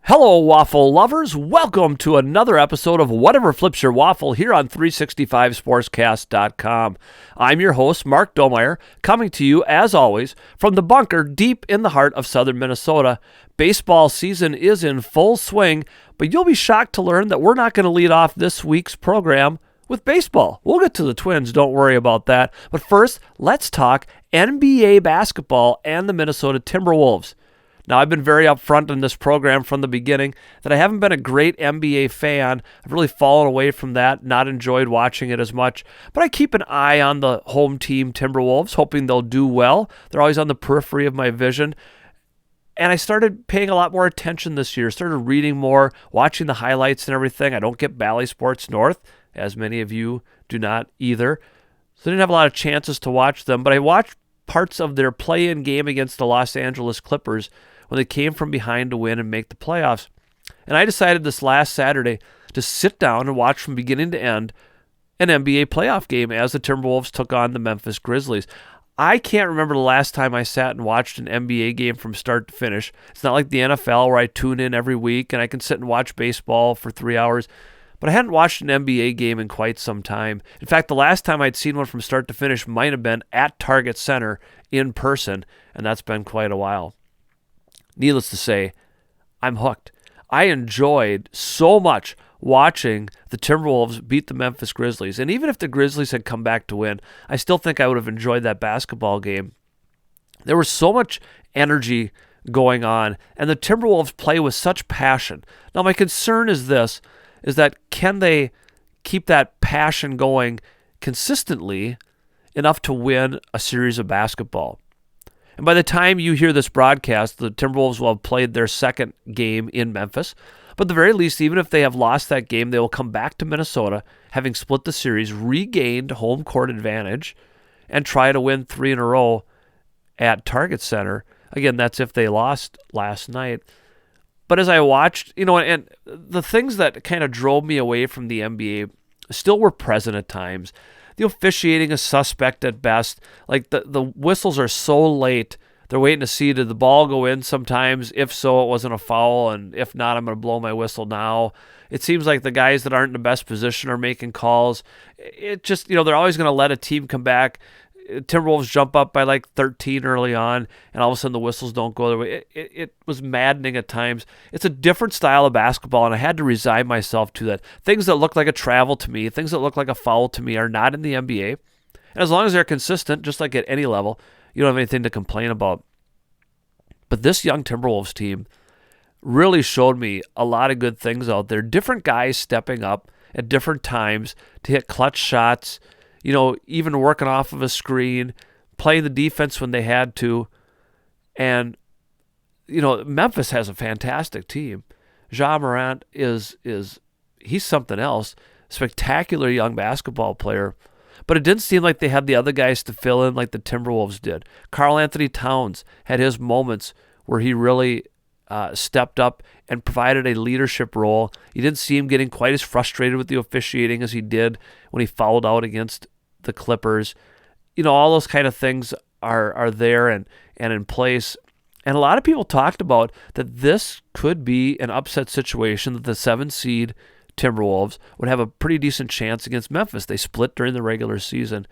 Hello, Waffle lovers. Welcome to another episode of Whatever Flips Your Waffle here on 365sportscast.com. I'm your host, Mark Domeyer, coming to you, as always, from the bunker deep in the heart of southern Minnesota. Baseball season is in full swing, but you'll be shocked to learn that we're not going to lead off this week's program with baseball. We'll get to the Twins, don't worry about that. But first, let's talk NBA basketball and the Minnesota Timberwolves. Now, I've been very upfront in this program from the beginning that I haven't been a great NBA fan. I've really fallen away from that, not enjoyed watching it as much. But I keep an eye on the home team Timberwolves, hoping they'll do well. They're always on the periphery of my vision. And I started paying a lot more attention this year, started reading more, watching the highlights and everything. I don't get Bally Sports North, as many of you do not either. So I didn't have a lot of chances to watch them, but I watched parts of their play-in game against the Los Angeles Clippers when they came from behind to win and make the playoffs. And I decided this last Saturday to sit down and watch from beginning to end an NBA playoff game as the Timberwolves took on the Memphis Grizzlies. I can't remember the last time I sat and watched an NBA game from start to finish. It's not like the NFL where I tune in every week and I can sit and watch baseball for 3 hours. But I hadn't watched an NBA game in quite some time. In fact, the last time I'd seen one from start to finish might have been at Target Center in person, and that's been quite a while. Needless to say, I'm hooked. I enjoyed so much watching the Timberwolves beat the Memphis Grizzlies. And even if the Grizzlies had come back to win, I still think I would have enjoyed that basketball game. There was so much energy going on, and the Timberwolves play with such passion. Now, my concern is this, is that can they keep that passion going consistently enough to win a series of basketball? And by the time you hear this broadcast, the Timberwolves will have played their second game in Memphis. But at the very least, even if they have lost that game, they will come back to Minnesota, having split the series, regained home court advantage, and try to win 3 in a row at Target Center. Again, that's if they lost last night. But as I watched, and the things that kind of drove me away from the NBA still were present at times. The officiating is suspect at best. Like the whistles are so late. They're waiting to see, did the ball go in sometimes? If so, it wasn't a foul. And if not, I'm going to blow my whistle now. It seems like the guys that aren't in the best position are making calls. It just, they're always going to let a team come back. Timberwolves jump up by like 13 early on, and all of a sudden the whistles don't go their way. It was maddening at times. It's a different style of basketball, and I had to resign myself to that. Things that look like a travel to me, things that look like a foul to me are not in the NBA. And as long as they're consistent, just like at any level, you don't have anything to complain about. But this young Timberwolves team really showed me a lot of good things out there. Different guys stepping up at different times to hit clutch shots, even working off of a screen, playing the defense when they had to. And, Memphis has a fantastic team. Ja Morant he's something else. Spectacular young basketball player. But it didn't seem like they had the other guys to fill in like the Timberwolves did. Karl Anthony Towns had his moments where he really stepped up and provided a leadership role. You didn't see him getting quite as frustrated with the officiating as he did when he fouled out against the Clippers. All those kind of things are there and in place. And a lot of people talked about that this could be an upset situation, that the 7 seed Timberwolves would have a pretty decent chance against Memphis. They split during the regular season.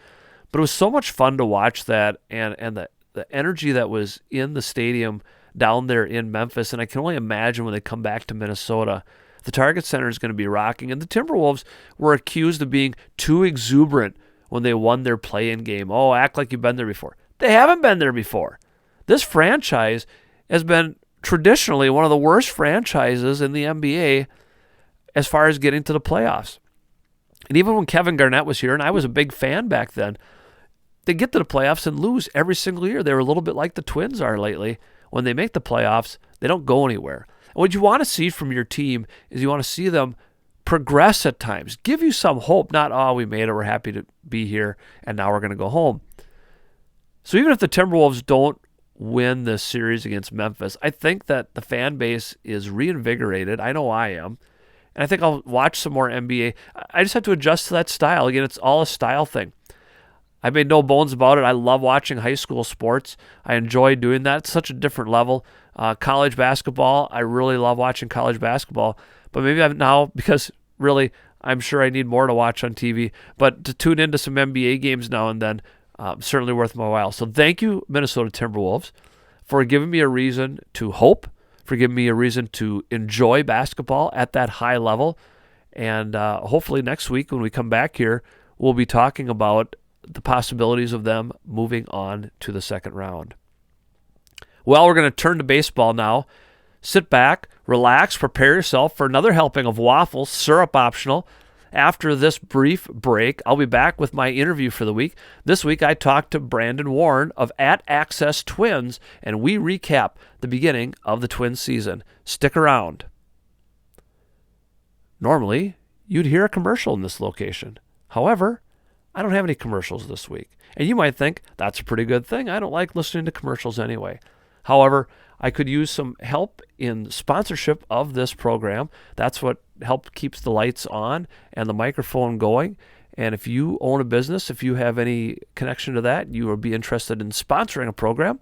But it was so much fun to watch that and the energy that was in the stadium down there in Memphis. And I can only imagine when they come back to Minnesota, the Target Center is going to be rocking. And the Timberwolves were accused of being too exuberant when they won their play-in game. Oh, act like you've been there before. They haven't been there before. This franchise has been traditionally one of the worst franchises in the NBA as far as getting to the playoffs. And even when Kevin Garnett was here, and I was a big fan back then, they get to the playoffs and lose every single year. They were a little bit like the Twins are lately. When they make the playoffs, they don't go anywhere. And what you want to see from your team is you want to see them progress at times. Give you some hope, not, we made it, we're happy to be here, and now we're going to go home. So even if the Timberwolves don't win this series against Memphis, I think that the fan base is reinvigorated. I know I am. And I think I'll watch some more NBA. I just have to adjust to that style. Again, it's all a style thing. I made no bones about it. I love watching high school sports. I enjoy doing that. It's such a different level. College basketball, I really love watching college basketball, but maybe I'm now, because really I'm sure I need more to watch on TV, but to tune into some NBA games now and then, certainly worth my while. So thank you, Minnesota Timberwolves, for giving me a reason to hope, for giving me a reason to enjoy basketball at that high level. And hopefully next week when we come back here, we'll be talking about the possibilities of them moving on to the second round. Well, we're going to turn to baseball now. Sit back, relax, prepare yourself for another helping of waffles, syrup optional. After this brief break, I'll be back with my interview for the week. This week, I talked to Brandon Warne of At Access Twins, and we recap the beginning of the Twins season. Stick around. Normally, you'd hear a commercial in this location. However, I don't have any commercials this week. And you might think, that's a pretty good thing. I don't like listening to commercials anyway. However, I could use some help in sponsorship of this program. That's what keeps the lights on and the microphone going. And if you own a business, if you have any connection to that, you would be interested in sponsoring a program,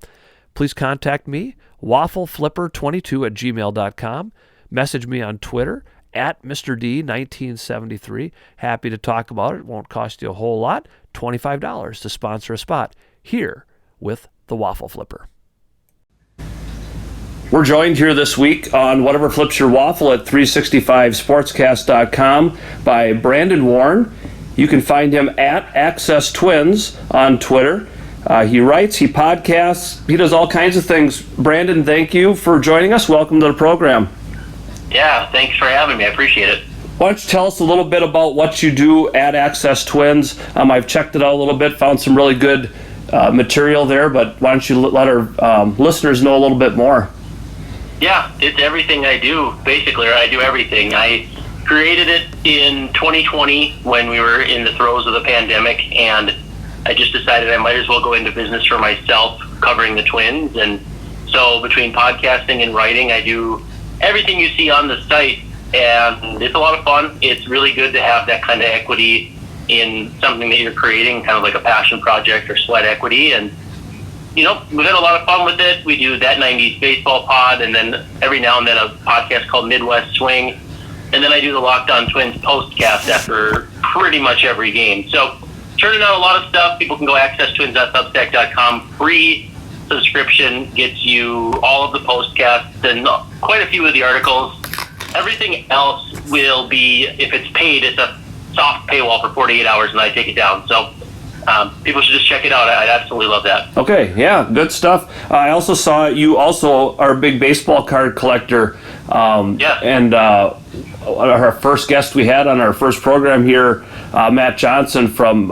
please contact me, waffleflipper22@gmail.com. Message me on Twitter at Mr. D1973. Happy to talk about it. Won't cost you a whole lot. $25 to sponsor a spot here with the Waffle Flipper. We're joined here this week on Whatever Flips Your Waffle at 365sportscast.com by Brandon Warne. You can find him at Access Twins on Twitter. He writes, he podcasts, he does all kinds of things. Brandon, thank you for joining us. Welcome to the program. Yeah, thanks for having me. I appreciate it. Why don't you tell us a little bit about what you do at Access Twins? I've checked it out a little bit, found some really good material there, but why don't you let our listeners know a little bit more? Yeah, it's everything I do, basically, or I do everything. I created it in 2020 when we were in the throes of the pandemic, and I just decided I might as well go into business for myself covering the Twins. And so between podcasting and writing, I do everything you see on the site, and it's a lot of fun. It's really good to have that kind of equity in something that you're creating, kind of like a passion project or sweat equity. And you know, we've had a lot of fun with it. We do that 90s baseball pod, and then every now and then a podcast called Midwest Swing. And then I do the Locked On Twins postcast after pretty much every game. So turning out a lot of stuff. People can go accesstwins.substack.com. Free subscription gets you all of the postcasts and quite a few of the articles. Everything else will be, if it's paid, it's a soft paywall for 48 hours, and I take it down. So people should just check it out. I'd absolutely love that. Okay, yeah, good stuff. I also saw you also are a big baseball card collector. Yeah. And our first guest we had on our first program here, Matt Johnson from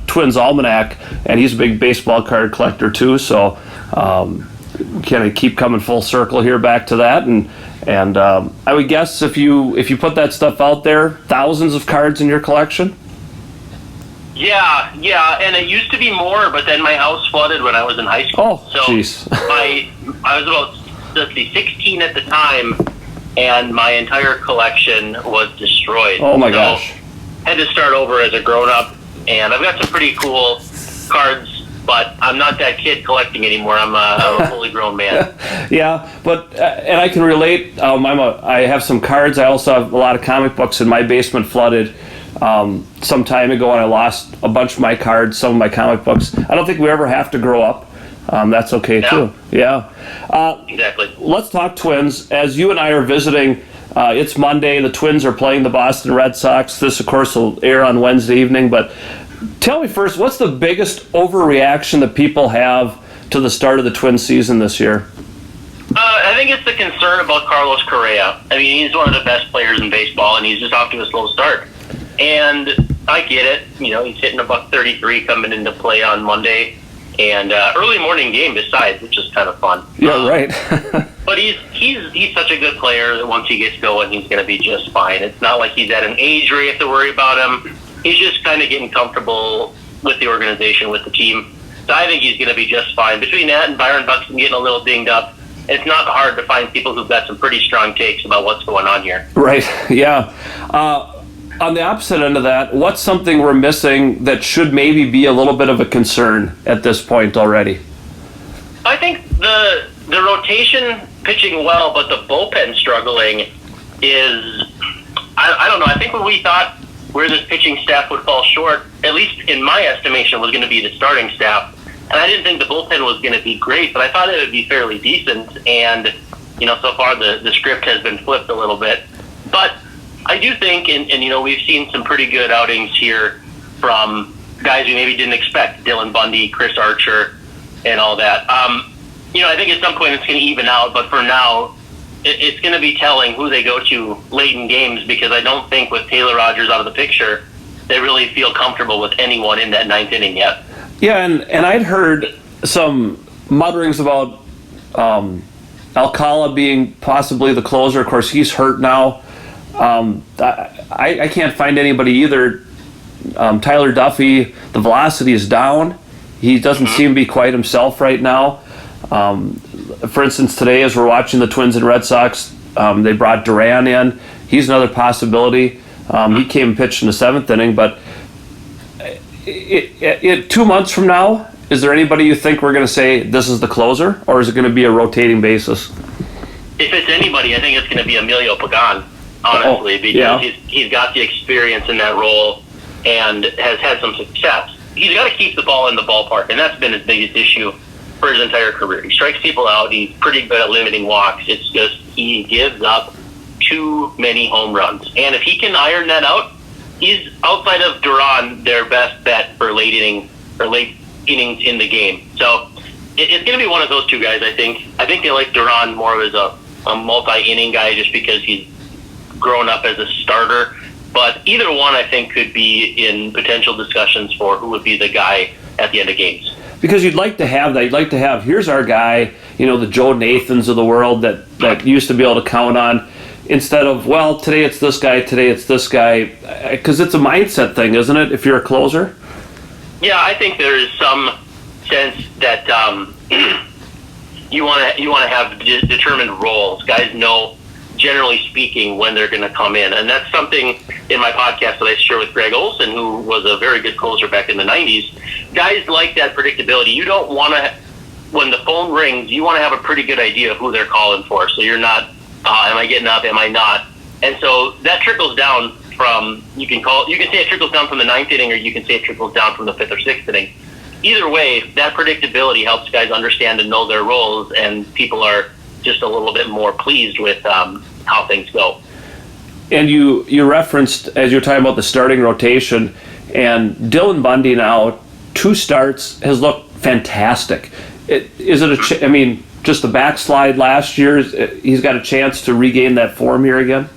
Twins Almanac, and he's a big baseball card collector too. So kind of keep coming full circle here back to that. And I would guess if you put that stuff out there, thousands of cards in your collection. Yeah, and it used to be more, but then my house flooded when I was in high school. Oh, jeez. I was about 16 at the time, and my entire collection was destroyed. Oh my gosh. Had to start over as a grown-up, and I've got some pretty cool cards, but I'm not that kid collecting anymore. I'm a fully grown man. Yeah, but and I can relate. I have some cards. I also have a lot of comic books, and my basement flooded some time ago, and I lost a bunch of my cards, some of my comic books. I don't think we ever have to grow up. That's okay too. Yeah. Exactly. Let's talk Twins. As you and I are visiting, it's Monday. The Twins are playing the Boston Red Sox. This, of course, will air on Wednesday evening. But tell me first, what's the biggest overreaction that people have to the start of the Twins season this year? I think it's the concern about Carlos Correa. I mean, he's one of the best players in baseball, and he's just off to a slow start. And I get it. You know, he's hitting $133 coming into play on Monday. And early morning game besides, which is kind of fun. Yeah, right. But he's such a good player that once he gets going, he's going to be just fine. It's not like he's at an age where you have to worry about him. He's just kind of getting comfortable with the organization, with the team. So I think he's going to be just fine. Between that and Byron Buxton getting a little dinged up, it's not hard to find people who've got some pretty strong takes about what's going on here. Right, yeah. On the opposite end of that, what's something we're missing that should maybe be a little bit of a concern at this point already? I think the rotation pitching well, but the bullpen struggling is, I don't know. I think when we thought where this pitching staff would fall short, at least in my estimation, was going to be the starting staff. And I didn't think the bullpen was going to be great, but I thought it would be fairly decent. And, so far the script has been flipped a little bit. But I do think, and we've seen some pretty good outings here from guys we maybe didn't expect, Dylan Bundy, Chris Archer, and all that. I think at some point it's going to even out, but for now, it's going to be telling who they go to late in games, because I don't think with Taylor Rogers out of the picture, they really feel comfortable with anyone in that ninth inning yet. Yeah, and I'd heard some mutterings about Alcala being possibly the closer. Of course, he's hurt now. I can't find anybody either. Tyler Duffy, the velocity is down. He doesn't seem to be quite himself right now. For instance, today as we're watching the Twins and Red Sox, they brought Duran in. He's another possibility. He came and pitched in the seventh inning, but 2 months from now, is there anybody you think we're going to say this is the closer, or is it going to be a rotating basis? If it's anybody, I think it's going to be Emilio Pagan, honestly, because he's got the experience in that role and has had some success. He's got to keep the ball in the ballpark, and that's been his biggest issue for his entire career. He strikes people out. He's pretty good at limiting walks. It's just he gives up too many home runs. And if he can iron that out, he's, outside of Duran, their best bet for late innings in the game. So it's going to be one of those two guys, I think. I think they like Duran more as a multi-inning guy just because he's grown up as a starter. But either one, I think, could be in potential discussions for who would be the guy at the end of games. Because you'd like to have that. You'd like to have, here's our guy, the Joe Nathans of the world that used to be able to count on, instead of, well, today it's this guy, today it's this guy. Because it's a mindset thing, isn't it, if you're a closer? Yeah, I think there is some sense that you want to have determined roles. Guys know, generally speaking, when they're going to come in. And that's something in my podcast that I share with Greg Olson, who was a very good closer back in the 90s. Guys like that predictability. You don't want to, when the phone rings, you want to have a pretty good idea of who they're calling for. So you're not, am I getting up, am I not? And so that trickles down from, you can say it trickles down from the ninth inning, or you can say it trickles down from the fifth or sixth inning. Either way, that predictability helps guys understand and know their roles, and people are just a little bit more pleased with how things go. And you referenced, as you were talking about the starting rotation, and Dylan Bundy now, 2 starts, has looked fantastic. Just the backslide last year, he's got a chance to regain that form here again?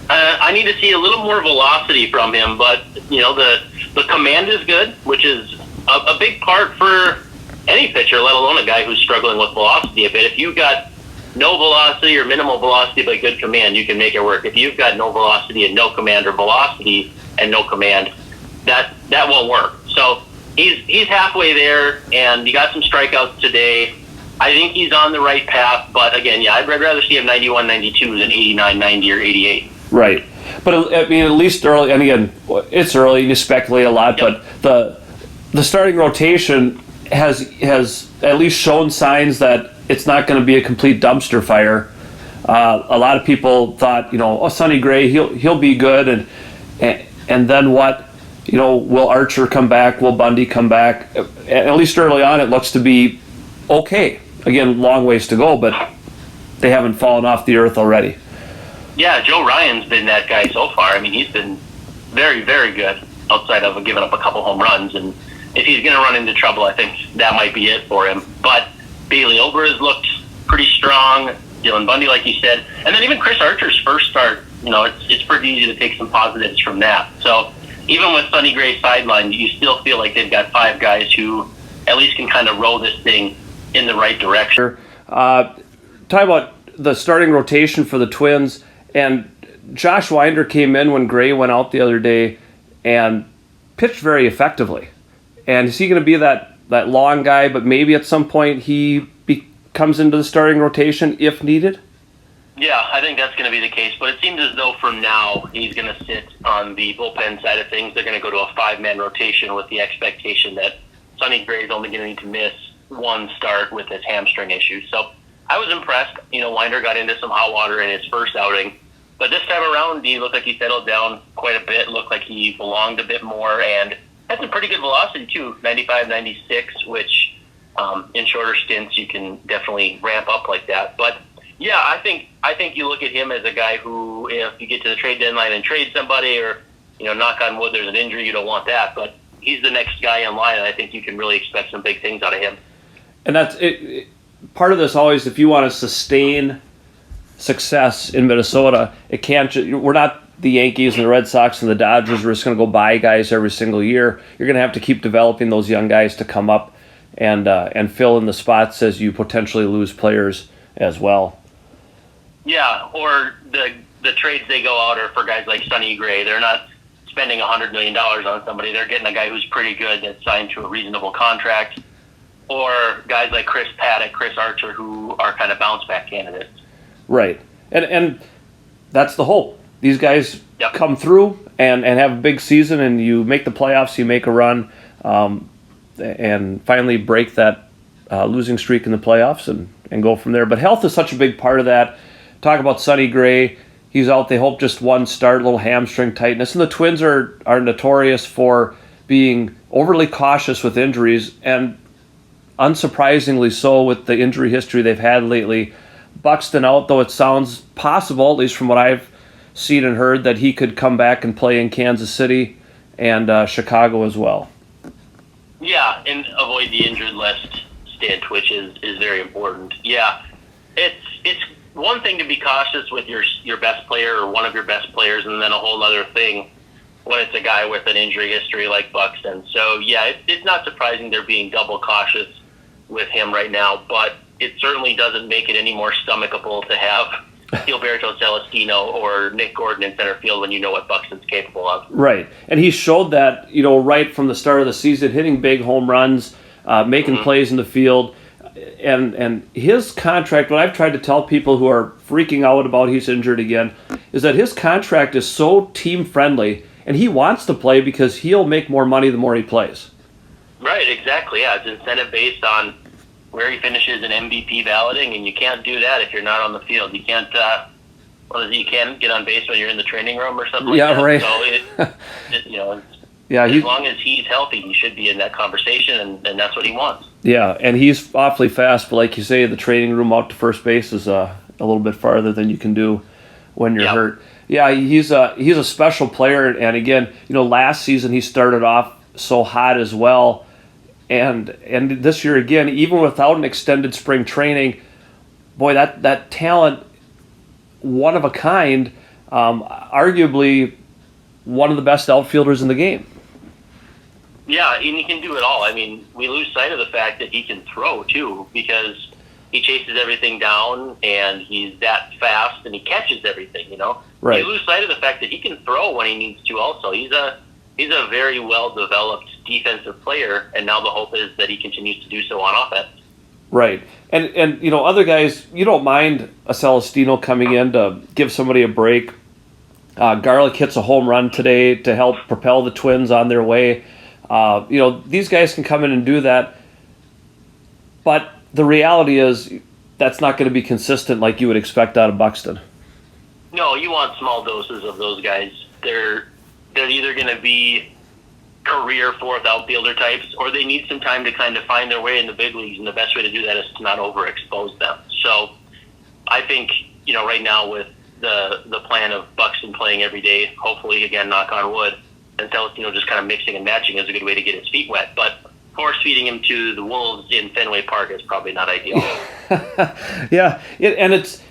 I need to see a little more velocity from him, but the command is good, which is a big part for any pitcher, let alone a guy who's struggling with velocity a bit. If you've got no velocity or minimal velocity but good command, you can make it work. If you've got no velocity and no command, or velocity and no command, that won't work. So he's halfway there, and he got some strikeouts today. I think he's on the right path, but again, I'd rather see him 91, 92 than 89, 90, or 88. Right. But at least early, and again, it's early, you speculate a lot, Yep. But the starting rotation has at least shown signs that it's not going to be a complete dumpster fire. A lot of people thought, Sonny Gray, he'll be good, and then what? Will Archer come back? Will Bundy come back? At least early on, it looks to be okay. Again, long ways to go, but they haven't fallen off the earth already. Yeah, Joe Ryan's been that guy so far. He's been very, very good outside of giving up a couple home runs. And if he's going to run into trouble, I think that might be it for him. But Bailey Ober has looked pretty strong. Dylan Bundy, like you said. And then even Chris Archer's first start, it's pretty easy to take some positives from that. So even with Sonny Gray sidelined, you still feel like they've got 5 guys who at least can kind of row this thing in the right direction. Talk about the starting rotation for the Twins, and Josh Winder came in when Gray went out the other day and pitched very effectively. And is he going to be that long guy, but maybe at some point he comes into the starting rotation if needed? Yeah, I think that's going to be the case. But it seems as though from now he's going to sit on the bullpen side of things. They're going to go to a 5-man rotation with the expectation that Sonny Gray is only going to need to miss 1 start with his hamstring issue. So I was impressed. Winder got into some hot water in his first outing. But this time around, he looked like he settled down quite a bit, looked like he belonged a bit more, and had some pretty good velocity, too, 95, 96, which in shorter stints you can definitely ramp up like that. But, yeah, I think you look at him as a guy who, if you get to the trade deadline and trade somebody or, knock on wood, there's an injury, you don't want that. But he's the next guy in line, and I think you can really expect some big things out of him. And that's it. Part of this always, if you want to sustain success in Minnesota, we're not the Yankees and the Red Sox and the Dodgers. We're just going to go buy guys every single year. You're going to have to keep developing those young guys to come up and fill in the spots as you potentially lose players as well. Yeah, or the trades they go out are for guys like Sonny Gray. They're not spending $100 million on somebody. They're getting a guy who's pretty good that's signed to a reasonable contract, or guys like Chris Paddock, Chris Archer, who are kind of bounce back candidates. Right. And that's the hope. These guys come through and have a big season, and you make the playoffs, you make a run, and finally break that losing streak in the playoffs and go from there. But health is such a big part of that. Talk about Sonny Gray. He's out, they hope, just one start, little hamstring tightness. And the Twins are notorious for being overly cautious with injuries, and unsurprisingly so with the injury history they've had lately. Buxton out, though it sounds possible, at least from what I've seen and heard, that he could come back and play in Kansas City and Chicago as well. Yeah, and avoid the injured list stint, which is very important. Yeah, it's one thing to be cautious with your best player or one of your best players, and then a whole other thing when it's a guy with an injury history like Buxton. So, yeah, it's not surprising they're being double cautious with him right now, but it certainly doesn't make it any more stomachable to have Gilberto Celestino or Nick Gordon in center field when you know what Buxton's capable of. Right, and he showed that, right from the start of the season, hitting big home runs, making plays in the field, and his contract, what I've tried to tell people who are freaking out about he's injured again, is that his contract is so team-friendly, and he wants to play because he'll make more money the more he plays. Right, exactly, yeah. It's incentive based on where he finishes in MVP balloting, and you can't do that if you're not on the field. You can't, you can't get on base when you're in the training room or something like that. Right. So, as long as he's healthy, he should be in that conversation, and that's what he wants. Yeah, and he's awfully fast, but like you say, the training room out to first base is a little bit farther than you can do when you're hurt. Yeah, he's a special player, and again, last season he started off so hot as well. And this year again, even without an extended spring training, boy, that talent, one of a kind, arguably one of the best outfielders in the game. Yeah, and he can do it all. I mean, we lose sight of the fact that he can throw too, because he chases everything down and he's that fast and he catches everything. Right. You lose sight of the fact that he can throw when he needs to. Also, he's a very well-developed defensive player, and now the hope is that he continues to do so on offense. Right. And other guys, you don't mind a Celestino coming in to give somebody a break. Garlick hits a home run today to help propel the Twins on their way. These guys can come in and do that, but the reality is that's not going to be consistent like you would expect out of Buxton. No, you want small doses of those guys. They're either going to be career fourth outfielder types, or they need some time to kind of find their way in the big leagues, and the best way to do that is to not overexpose them. So I think, right now with the plan of Buxton playing every day, hopefully, again, knock on wood, and Celestino just kind of mixing and matching is a good way to get his feet wet. But force feeding him to the Wolves in Fenway Park is probably not ideal. Yeah, and it's,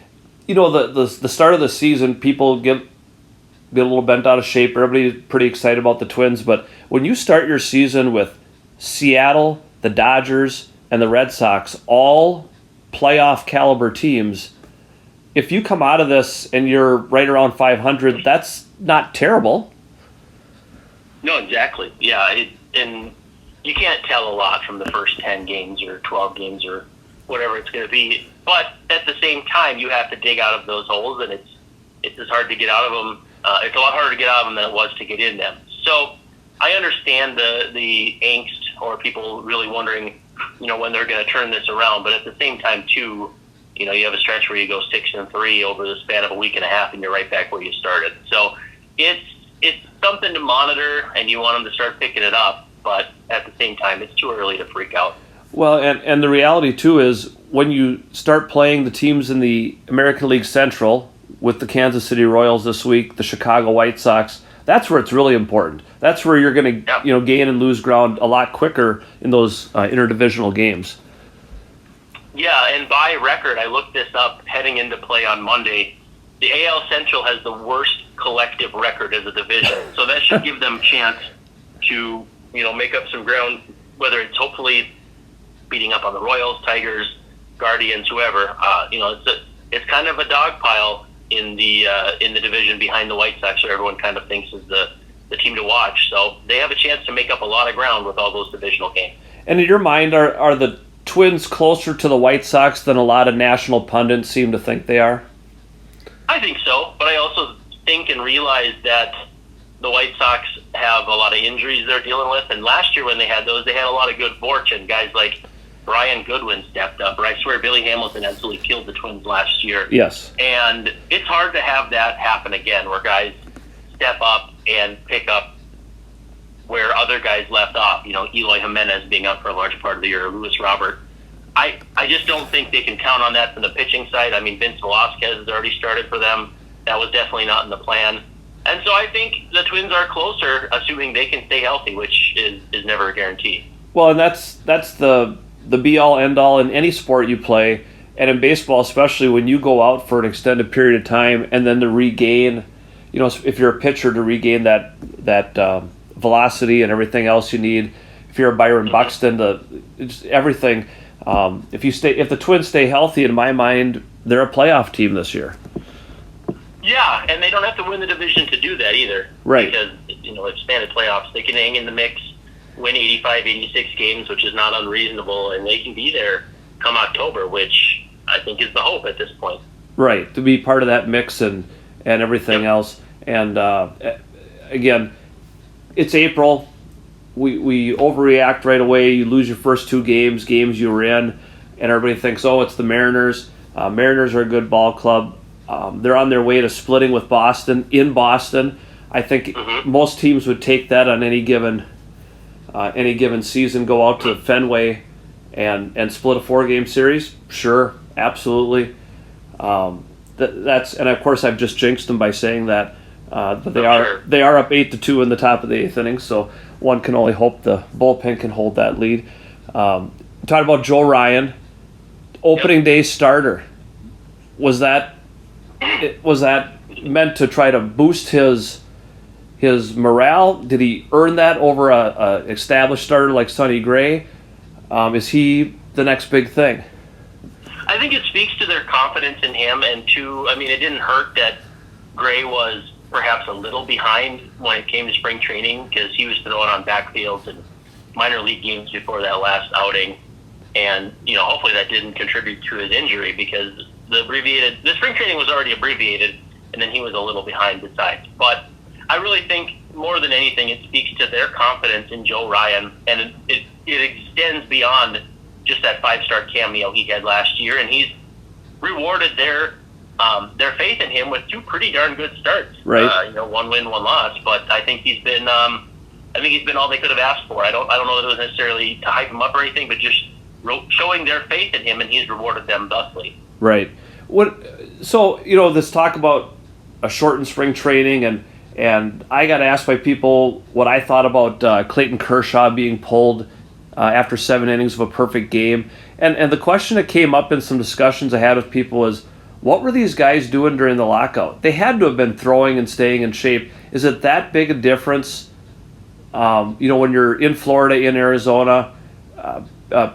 the start of the season, people get a little bent out of shape. Everybody's pretty excited about the Twins, but when you start your season with Seattle, the Dodgers, and the Red Sox, all playoff caliber teams, if you come out of this and you're right around 500, that's not terrible. No, exactly. Yeah, and you can't tell a lot from the first 10 games or 12 games or whatever it's going to be. But at the same time, you have to dig out of those holes, and it's as hard to get out of them. It's a lot harder to get out of them than it was to get in them. So I understand the angst or people really wondering, when they're going to turn this around. But at the same time, too, You have a stretch where you go 6-3 over the span of a week and a half, and you're right back where you started. So it's something to monitor, and you want them to start picking it up. But at the same time, it's too early to freak out. Well, and the reality, too, is when you start playing the teams in the American League Central with the Kansas City Royals this week, the Chicago White Sox, that's where it's really important. That's where you're going to gain and lose ground a lot quicker in those interdivisional games. Yeah, and by record, I looked this up heading into play on Monday. The AL Central has the worst collective record as a division, so that should give them a chance to make up some ground, whether it's hopefully beating up on the Royals, Tigers, Guardians, whoever. It's kind of a dog pile in the division behind the White Sox, so everyone kind of thinks is the team to watch. So they have a chance to make up a lot of ground with all those divisional games. And in your mind, are the Twins closer to the White Sox than a lot of national pundits seem to think they are? I think so, but I also think and realize that the White Sox have a lot of injuries they're dealing with, and last year when they had those, they had a lot of good fortune. Guys like Brian Goodwin stepped up, or I swear Billy Hamilton absolutely killed the Twins last year. Yes. And it's hard to have that happen again, where guys step up and pick up where other guys left off. Eloy Jimenez being out for a large part of the year, Luis Robert. I just don't think they can count on that from the pitching side. I mean, Vince Velasquez has already started for them. That was definitely not in the plan. And so I think the Twins are closer, assuming they can stay healthy, which is never a guarantee. Well, and that's the be-all, end-all in any sport you play, and in baseball especially, when you go out for an extended period of time and then to regain, if you're a pitcher, to regain that velocity and everything else you need. If you're a Byron Buxton, everything. If the Twins stay healthy, in my mind, they're a playoff team this year. Yeah, and they don't have to win the division to do that either. Right. Because, expanded playoffs, they can hang in the mix, win 85, 86 games, which is not unreasonable, and they can be there come October, which I think is the hope at this point. Right, to be part of that mix and everything else. And, again, it's April. We overreact right away. You lose your first two games you were in, and everybody thinks, it's the Mariners. Mariners are a good ball club. They're on their way to splitting with Boston in Boston. I think most teams would take that on any given season. Go out to Fenway and split a 4-game series. Sure, absolutely. That's and of course I've just jinxed them by saying that. But they are up 8-2 in the top of the 8th inning. So one can only hope the bullpen can hold that lead. Talking about Joe Ryan, opening day starter. Was that meant to try to boost his morale? Did he earn that over a established starter like Sonny Gray? Is he the next big thing? I think it speaks to their confidence in him, and it didn't hurt that Gray was perhaps a little behind when it came to spring training, because he was throwing on backfields and minor league games before that last outing, and hopefully that didn't contribute to his injury, because the spring training was already abbreviated, and then he was a little behind besides. But I really think more than anything, it speaks to their confidence in Joe Ryan, and it extends beyond just that 5-star cameo he had last year, and he's rewarded their faith in him with 2 pretty darn good starts. Right. 1 win, 1 loss, but I think he's been all they could have asked for. I don't know that it was necessarily to hype him up or anything, but just showing their faith in him, and he's rewarded them thusly. Right. So this talk about a shortened spring training, and I got asked by people what I thought about Clayton Kershaw being pulled after 7 innings of a perfect game, and the question that came up in some discussions I had with people was, what were these guys doing during the lockout? They had to have been throwing and staying in shape. Is it that big a difference? When you're in Florida, in Arizona,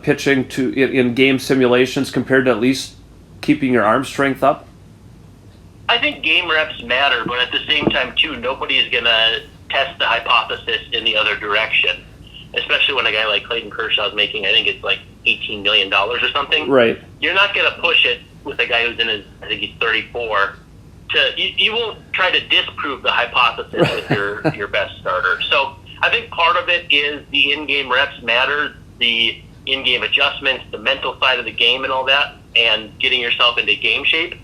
pitching in game simulations compared to at least keeping your arm strength up? I think game reps matter, but at the same time, too, nobody is going to test the hypothesis in the other direction, especially when a guy like Clayton Kershaw is making, I think it's like $18 million or something. Right. You're not going to push it with a guy who's in his, I think he's 34. You won't try to disprove the hypothesis with your best starter. So I think part of it is the in-game reps matter, the in-game adjustments, the mental side of the game and all that. and getting yourself into game shape.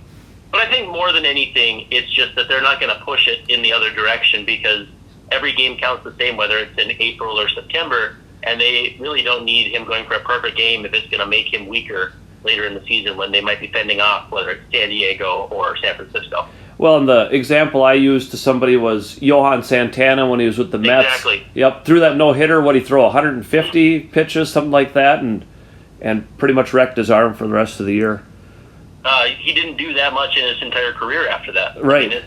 But I think more than anything, it's just that they're not going to push it in the other direction because every game counts the same, whether it's in April or September, and they really don't need him going for a perfect game if it's going to make him weaker later in the season when they might be fending off, whether it's San Diego or San Francisco. Well, and the example I used to somebody was Johan Santana when he was with the Mets. Exactly. Yep, threw that no-hitter. What, he throw 150 pitches, something like that, and pretty much wrecked his arm for the rest of the year. He didn't do that much in his entire career after that. Right. I mean,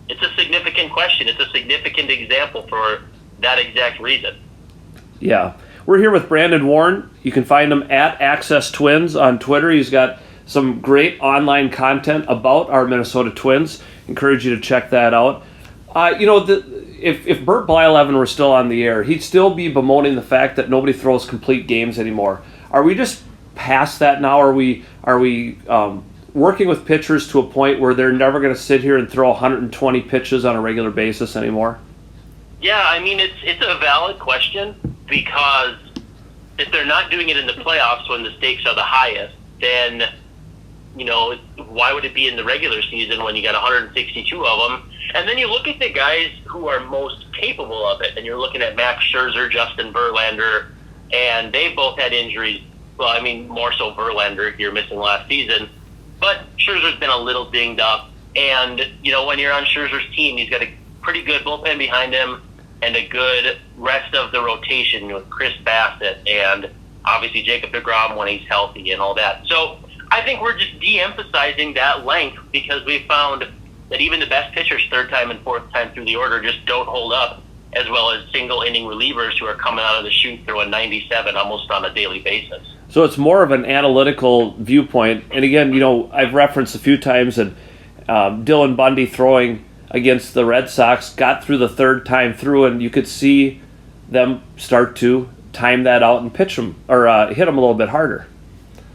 it's a significant question. It's a significant example for that exact reason. Yeah. We're here with Brandon Warne. You can find him at Access Twins on Twitter. He's got some great online content about our Minnesota Twins. Encourage you to check that out. If Bert Blyleven were still on the air, he'd still be bemoaning the fact that nobody throws complete games anymore. Are we just past that now? Are we working with pitchers to a point where they're never going to sit here and throw 120 pitches on a regular basis anymore? Yeah, I mean, it's a valid question because if they're not doing it in the playoffs when the stakes are the highest, then, why would it be in the regular season when you got 162 of them? And then you look at the guys who are most capable of it, and you're looking at Max Scherzer, Justin Verlander, and they both had injuries. Well, I mean, more so Verlander here missing last season. But Scherzer's been a little dinged up. And, when you're on Scherzer's team, he's got a pretty good bullpen behind him and a good rest of the rotation with Chris Bassett and obviously Jacob deGrom when he's healthy and all that. So I think we're just de-emphasizing that length because we found that even the best pitchers third time and fourth time through the order just don't hold up, as well as single-inning relievers who are coming out of the chute throwing 97 almost on a daily basis. So it's more of an analytical viewpoint. And again, I've referenced a few times that Dylan Bundy throwing against the Red Sox got through the third time through, and you could see them start to time that out and pitch him or hit him a little bit harder.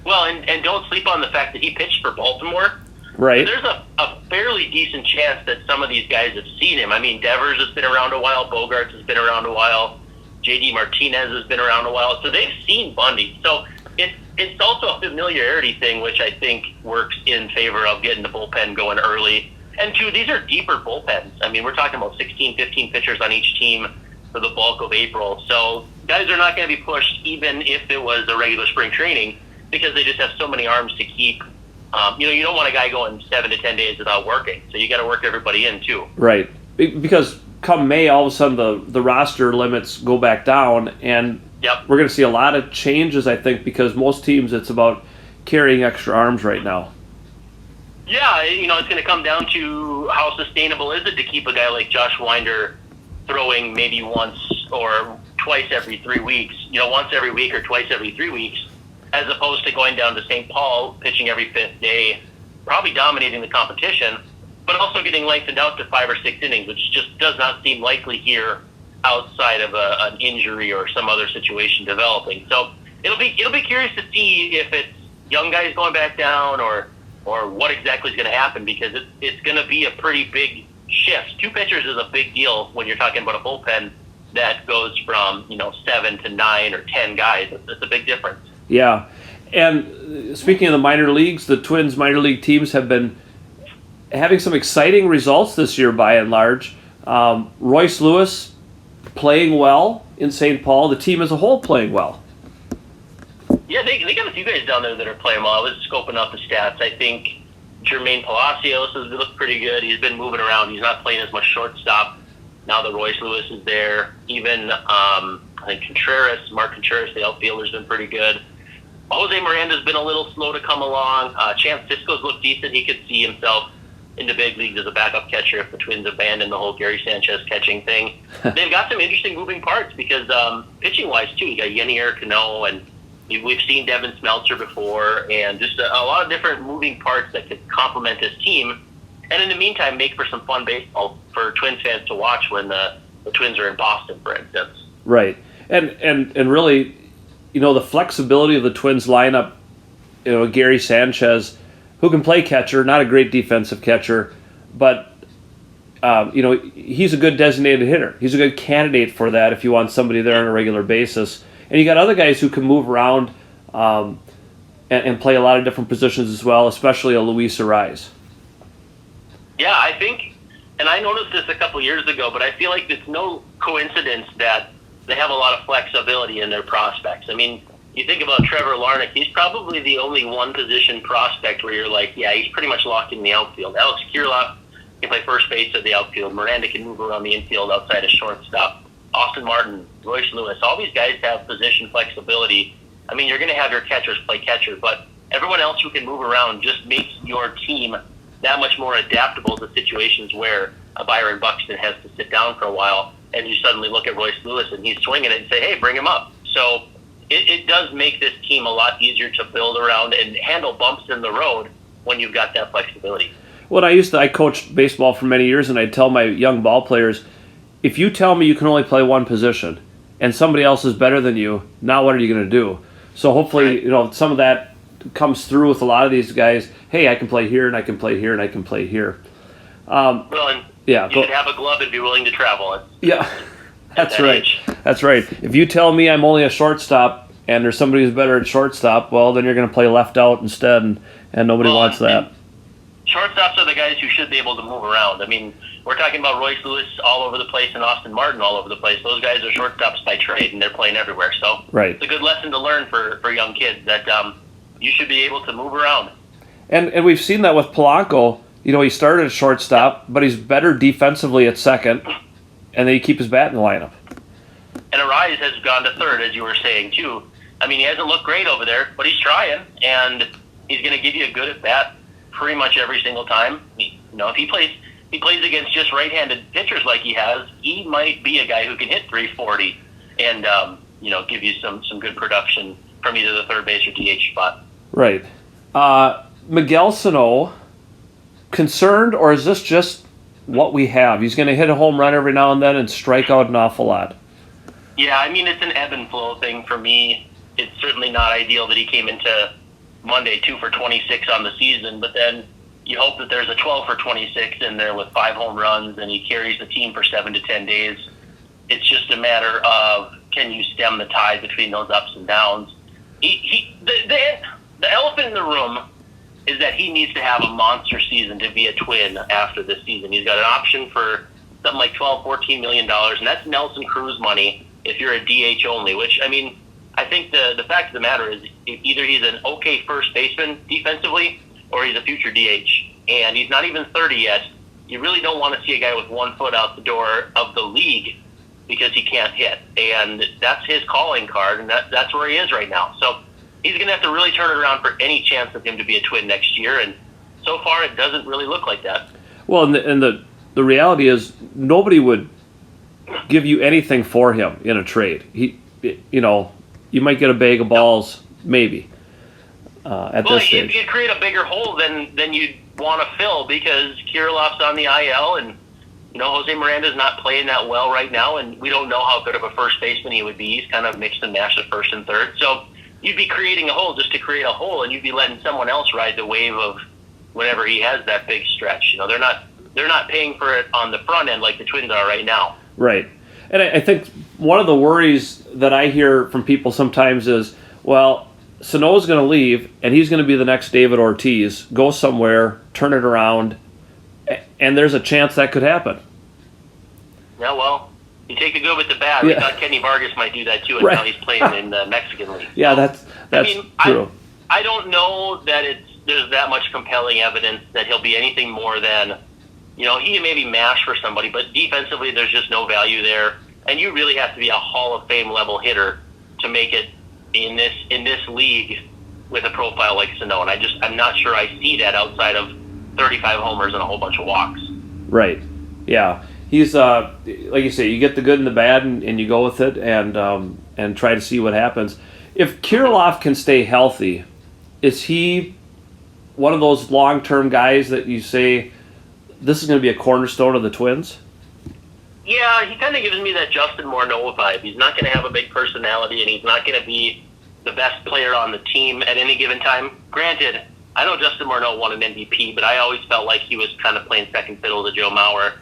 Well, and don't sleep on the fact that he pitched for Baltimore. Right. There's a fairly decent chance that some of these guys have seen him. I mean, Devers has been around a while, Bogarts has been around a while, J.D. Martinez has been around a while, so they've seen Bundy. So it's also a familiarity thing, which I think works in favor of getting the bullpen going early. And two, these are deeper bullpens. I mean, we're talking about 16, 15 pitchers on each team for the bulk of April. So guys are not going to be pushed even if it was a regular spring training because they just have so many arms to keep. You don't want a guy going 7 to 10 days without working. So you got to work everybody in too. Right. Because come May, all of a sudden the roster limits go back down, and Yep. We're going to see a lot of changes, I think, because most teams it's about carrying extra arms right now. Yeah, it's going to come down to how sustainable is it to keep a guy like Josh Winder throwing maybe once or twice every 3 weeks, once every week or twice every 3 weeks, as opposed to going down to St. Paul, pitching every fifth day, probably dominating the competition, but also getting lengthened out to 5 or 6 innings, which just does not seem likely here outside of an injury or some other situation developing. So it'll be curious to see if it's young guys going back down or what exactly is going to happen, because it's going to be a pretty big shift. 2 pitchers is a big deal when you're talking about a bullpen that goes from 7 to 9 or 10 guys. It's a big difference. Yeah, and speaking of the minor leagues, the Twins minor league teams have been having some exciting results this year by and large. Royce Lewis playing well in St. Paul. The team as a whole playing well. Yeah, they got a few guys down there that are playing well. I was scoping up the stats. I think Jermaine Palacios has looked pretty good. He's been moving around. He's not playing as much shortstop now that Royce Lewis is there. Even I think Mark Contreras, the outfielder's been pretty good. Jose Miranda's been a little slow to come along. Chance Sisco's looked decent. He could see himself in the big leagues as a backup catcher if the Twins abandon the whole Gary Sanchez catching thing. They've got some interesting moving parts because pitching-wise, too, you got Yennier Cano, and we've seen Devin Smeltzer before, and just a lot of different moving parts that could complement this team. And in the meantime, make for some fun baseball for Twins fans to watch when the Twins are in Boston, for instance. Right. And really, the flexibility of the Twins lineup, Gary Sanchez, who can play catcher, not a great defensive catcher, but he's a good designated hitter. He's a good candidate for that if you want somebody there on a regular basis. And you got other guys who can move around. and play a lot of different positions as well, especially a Luis Arise. Yeah, I think, and I noticed this a couple years ago, but I feel like it's no coincidence that they have a lot of flexibility in their prospects. I mean, you think about Trevor Larnach, he's probably the only one-position prospect where you're like, yeah, he's pretty much locked in the outfield. Alex Kirilloff can play first base at the outfield. Miranda can move around the infield outside of shortstop. Austin Martin, Royce Lewis, all these guys have position flexibility. I mean, you're going to have your catchers play catcher, but everyone else who can move around just makes your team that much more adaptable to situations where a Byron Buxton has to sit down for a while, and you suddenly look at Royce Lewis and he's swinging it and say, hey, bring him up. So it does make this team a lot easier to build around and handle bumps in the road when you've got that flexibility. Well, I coached baseball for many years, and I'd tell my young ball players, if you tell me you can only play one position and somebody else is better than you, now what are you going to do? So hopefully, some of that comes through with a lot of these guys. Hey, I can play here, and I can play here, and I can play here. You should have a glove and be willing to travel. Yeah, that's right. Age. That's right. If you tell me I'm only a shortstop and there's somebody who's better at shortstop, well, then you're going to play left out instead, and nobody wants that. Shortstops are the guys who should be able to move around. I mean, we're talking about Royce Lewis all over the place and Austin Martin all over the place. Those guys are shortstops by trade, and they're playing everywhere. So right. It's a good lesson to learn for young kids that you should be able to move around. And we've seen that with Polanco. He started at shortstop, but he's better defensively at second, and then you keep his bat in the lineup. And Arise has gone to third, as you were saying, too. I mean, he hasn't looked great over there, but he's trying, and he's going to give you a good at-bat pretty much every single time. If he plays against just right-handed pitchers like he has, he might be a guy who can hit 340 and, give you some good production from either the third base or DH spot. Right. Miguel Sano, concerned, or is this just what we have? He's going to hit a home run every now and then and strike out an awful lot. Yeah, I mean, it's an ebb and flow thing for me. It's certainly not ideal that he came into Monday 2 for 26 on the season, but then you hope that there's a 12 for 26 in there with 5 home runs, and he carries the team for 7 to 10 days. It's just a matter of, can you stem the tide between those ups and downs? The elephant in the room is that he needs to have a monster season to be a Twin after this season. He's got an option for something like $12-14 million, and that's Nelson Cruz money if you're a DH only, which, I mean, I think the fact of the matter is either he's an okay first baseman defensively or he's a future DH. And he's not even 30 yet. You really don't want to see a guy with 1 foot out the door of the league because he can't hit. And that's his calling card, and that's where he is right now. So he's going to have to really turn it around for any chance of him to be a Twin next year. And so far it doesn't really look like that. Well, and the reality is nobody would give you anything for him in a trade. You might get a bag of balls, maybe, at this stage. Well, you'd create a bigger hole than you'd want to fill because Kirilloff's on the IL, and Jose Miranda's not playing that well right now, and we don't know how good of a first baseman he would be. He's kind of mixed and matched at first and third. So you'd be creating a hole just to create a hole, and you'd be letting someone else ride the wave of whenever he has that big stretch. They're not paying for it on the front end like the Twins are right now. Right. And I think one of the worries that I hear from people sometimes is, well, Sano's going to leave, and he's going to be the next David Ortiz, go somewhere, turn it around, and there's a chance that could happen. Yeah, well, you take the good with the bad. We thought Kenny Vargas might do that too, and now he's playing in the Mexican League. Yeah, that's true. I don't know that there's that much compelling evidence that he'll be anything more than, he may be mashed for somebody, but defensively there's just no value there. And you really have to be a Hall of Fame level hitter to make it in this league with a profile like Sano. And I'm not sure I see that outside of 35 homers and a whole bunch of walks. Right. Yeah. He's like you say, you get the good and the bad, and you go with it, and try to see what happens. If Kirilloff can stay healthy, is he one of those long-term guys that you say this is going to be a cornerstone of the Twins? Yeah, he kind of gives me that Justin Morneau vibe. He's not going to have a big personality, and he's not going to be the best player on the team at any given time. Granted, I know Justin Morneau won an MVP, but I always felt like he was kind of playing second fiddle to Joe Mauer.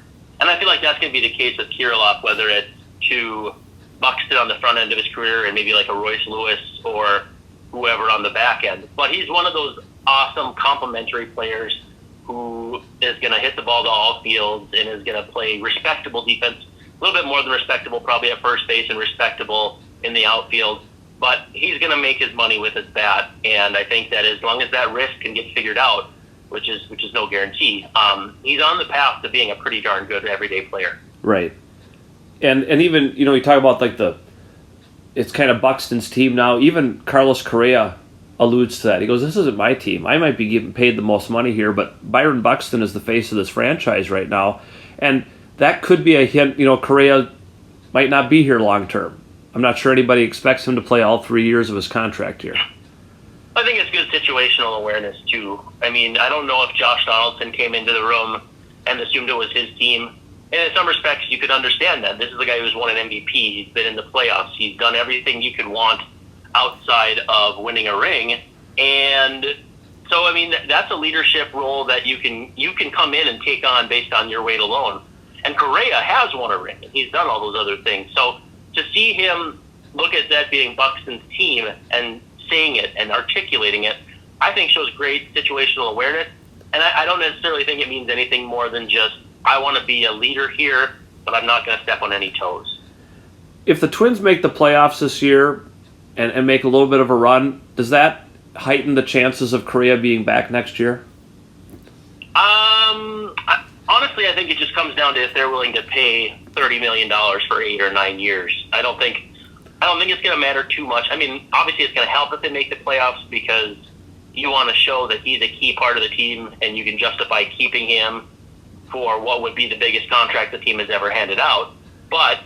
And I feel like that's going to be the case with Kirilloff, whether it's to Buxton on the front end of his career and maybe like a Royce Lewis or whoever on the back end. But he's one of those awesome complementary players who is going to hit the ball to all fields and is going to play respectable defense, a little bit more than respectable probably at first base and respectable in the outfield. But he's going to make his money with his bat, and I think that as long as that risk can get figured out, which is no guarantee, he's on the path to being a pretty darn good everyday player. Right. And even, you talk about like it's kind of Buxton's team now. Even Carlos Correa alludes to that. He goes, this isn't my team. I might be getting paid the most money here, but Byron Buxton is the face of this franchise right now. And that could be a hint, Correa might not be here long term. I'm not sure anybody expects him to play all 3 years of his contract here. I think it's good situational awareness, too. I mean, I don't know if Josh Donaldson came into the room and assumed it was his team. And in some respects, you could understand that. This is a guy who's won an MVP. He's been in the playoffs. He's done everything you could want outside of winning a ring. And so, I mean, that's a leadership role that you can come in and take on based on your weight alone. And Correa has won a ring, and he's done all those other things. So to see him look at that being Buxton's team and saying it and articulating it, I think shows great situational awareness. And I don't necessarily think it means anything more than just, I want to be a leader here, but I'm not going to step on any toes. If the Twins make the playoffs this year and make a little bit of a run, does that heighten the chances of Correa being back next year? Honestly, I think it just comes down to if they're willing to pay $30 million for 8 or 9 years. I don't think it's going to matter too much. I mean, obviously it's going to help if they make the playoffs because you want to show that he's a key part of the team and you can justify keeping him for what would be the biggest contract the team has ever handed out. But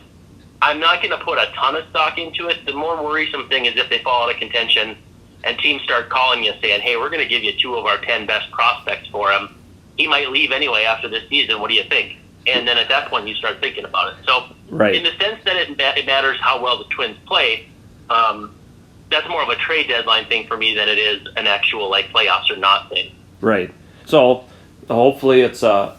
I'm not going to put a ton of stock into it. The more worrisome thing is if they fall out of contention and teams start calling you saying, hey, we're going to give you 2 of our 10 best prospects for him. He might leave anyway after this season. What do you think? And then at that point, you start thinking about it. So right. In the sense that it matters how well the Twins play, that's more of a trade deadline thing for me than it is an actual like playoffs or not thing. Right. So hopefully it's a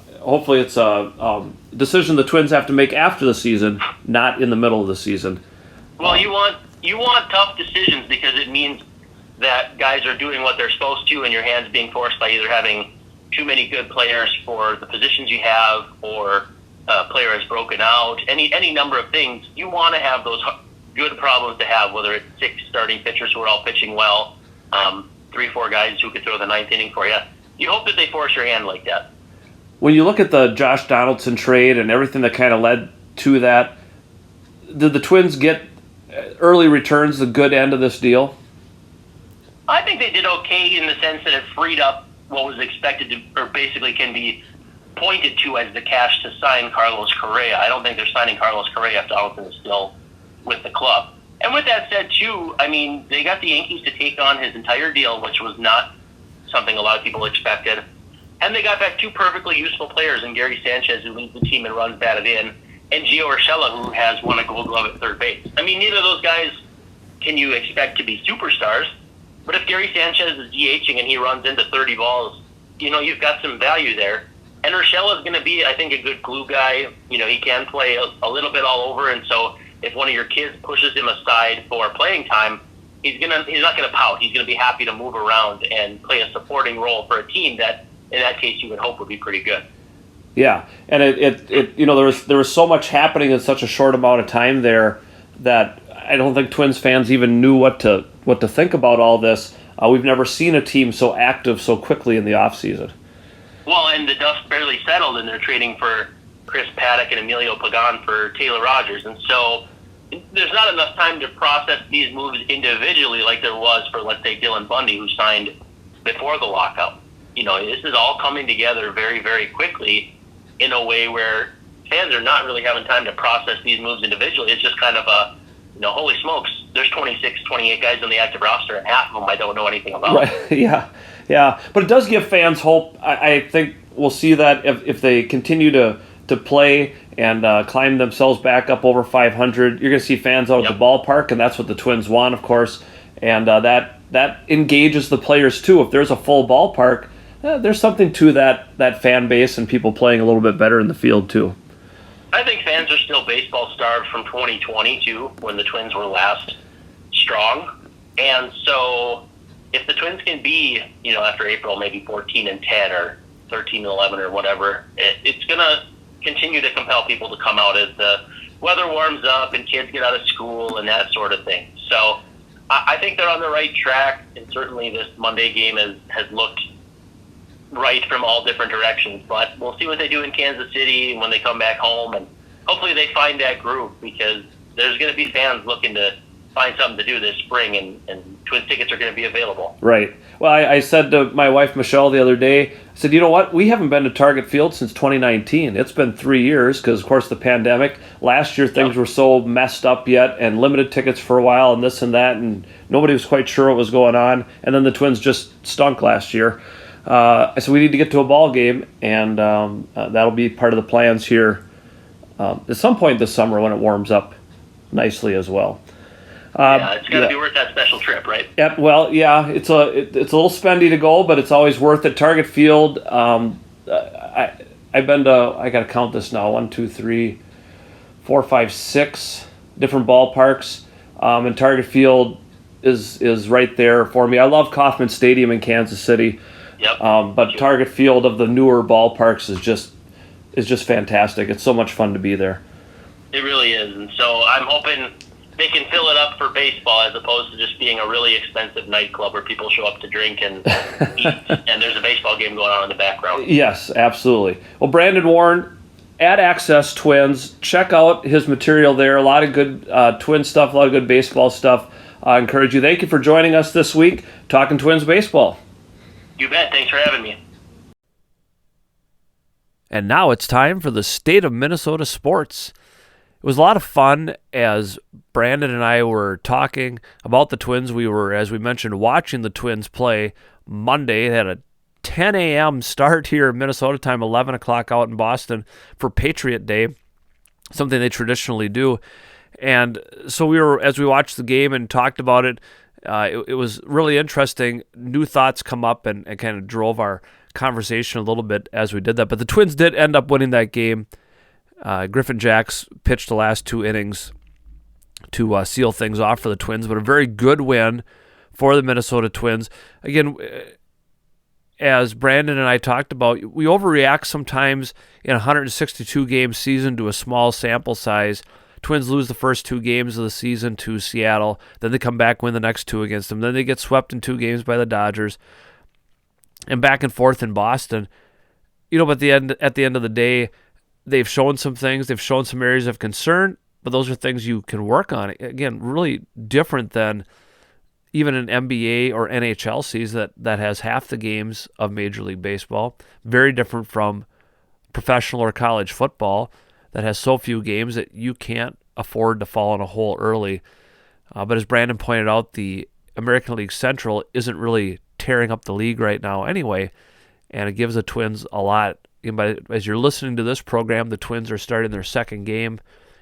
decision the Twins have to make after the season, not in the middle of the season. Well, you want tough decisions because it means that guys are doing what they're supposed to, and your hands being forced by either having too many good players for the positions you have, or a player has broken out. Any number of things. You want to have those good problems to have, whether it's 6 starting pitchers who are all pitching well, 3-4 guys who could throw the 9th inning for you. You hope that they force your hand like that. When you look at the Josh Donaldson trade and everything that kind of led to that, did the Twins get early returns, the good end of this deal? I think they did okay in the sense that it freed up what was expected to, or basically can be pointed to as the cash to sign Carlos Correa. I don't think they're signing Carlos Correa if Donaldson is still with the club. And with that said, too, I mean, they got the Yankees to take on his entire deal, which was not something a lot of people expected. And they got back 2 perfectly useful players in Gary Sanchez, who leads the team and runs batted in, and Gio Urshela, who has won a Gold Glove at third base. I mean, neither of those guys can you expect to be superstars. But if Gary Sanchez is DHing and he runs into 30 balls, you've got some value there. And Urshela is going to be, I think, a good glue guy. He can play a little bit all over. And so if one of your kids pushes him aside for playing time, he's not going to pout. He's going to be happy to move around and play a supporting role for a team that, in that case, you would hope would be pretty good. Yeah, and there was so much happening in such a short amount of time there that I don't think Twins fans even knew what to think about all this. We've never seen a team so active so quickly in the offseason. Well, and the dust barely settled, and they're trading for Chris Paddock and Emilio Pagan for Taylor Rogers. And so there's not enough time to process these moves individually like there was for, let's say, Dylan Bundy, who signed before the lockout. This is all coming together very, very quickly in a way where fans are not really having time to process these moves individually. It's just kind of a, holy smokes, there's 26, 28 guys on the active roster, and half of them I don't know anything about. Right. Yeah. But it does give fans hope. I think we'll see that if they continue to play and climb themselves back up over 500, you're going to see fans out at the ballpark, and that's what the Twins want, of course. And that engages the players, too. If there's a full ballpark, there's something to that fan base and people playing a little bit better in the field, too. I think fans are still baseball starved from 2020, too, when the Twins were last strong. And so if the Twins can be, after April, maybe 14-10 or 13-11 or whatever, it's going to continue to compel people to come out as the weather warms up and kids get out of school and that sort of thing. So I think they're on the right track, and certainly this Monday game has looked right from all different directions. But we'll see what they do in Kansas City when they come back home, and hopefully they find that groove, because there's going to be fans looking to find something to do this spring, and Twins tickets are going to be available. Right. Well, I said to my wife, Michelle, the other day, I said, you know what? We haven't been to Target Field since 2019. It's been 3 years because, of course, the pandemic. Last year, things were so messed up yet, and limited tickets for a while and this and that, and nobody was quite sure what was going on. And then the Twins just stunk last year. I said, we need to get to a ball game, and that'll be part of the plans here at some point this summer when it warms up nicely as well. It's got to be worth that special trip, right? Yep. Well, yeah, it's a little spendy to go, but it's always worth it. Target Field. I've been to. I got to count this now. 1, 2, 3, 4, 5, 6 different ballparks, and Target Field is right there for me. I love Kauffman Stadium in Kansas City. Yep. But Target Field of the newer ballparks is just fantastic. It's so much fun to be there. It really is, and so I'm hoping they can fill it up for baseball as opposed to just being a really expensive nightclub where people show up to drink and eat, and there's a baseball game going on in the background. Yes, absolutely. Well, Brandon Warne at Access Twins, check out his material there. A lot of good Twin stuff, a lot of good baseball stuff. I encourage you. Thank you for joining us this week, talking Twins baseball. You bet. Thanks for having me. And now it's time for the State of Minnesota Sports. It was a lot of fun as Brandon and I were talking about the Twins. We were, as we mentioned, watching the Twins play Monday. They had a 10 a.m. start here in Minnesota time, 11 o'clock out in Boston for Patriot Day, something they traditionally do. And so as we watched the game and talked about it, it was really interesting. New thoughts come up and kind of drove our conversation a little bit as we did that. But the Twins did end up winning that game. Griffin Jacks pitched the last 2 innings to seal things off for the Twins, but a very good win for the Minnesota Twins. Again, as Brandon and I talked about, we overreact sometimes in a 162-game season to a small sample size. Twins lose the first 2 games of the season to Seattle, then they come back, win the next 2 against them, then they get swept in 2 games by the Dodgers, and back and forth in Boston. But at the end of the day, they've shown some things. They've shown some areas of concern, but those are things you can work on. Again, really different than even an NBA or NHL season that has half the games of Major League Baseball. Very different from professional or college football that has so few games that you can't afford to fall in a hole early. But as Brandon pointed out, the American League Central isn't really tearing up the league right now anyway, and it gives the Twins a lot. As you're listening to this program, the Twins are starting their second game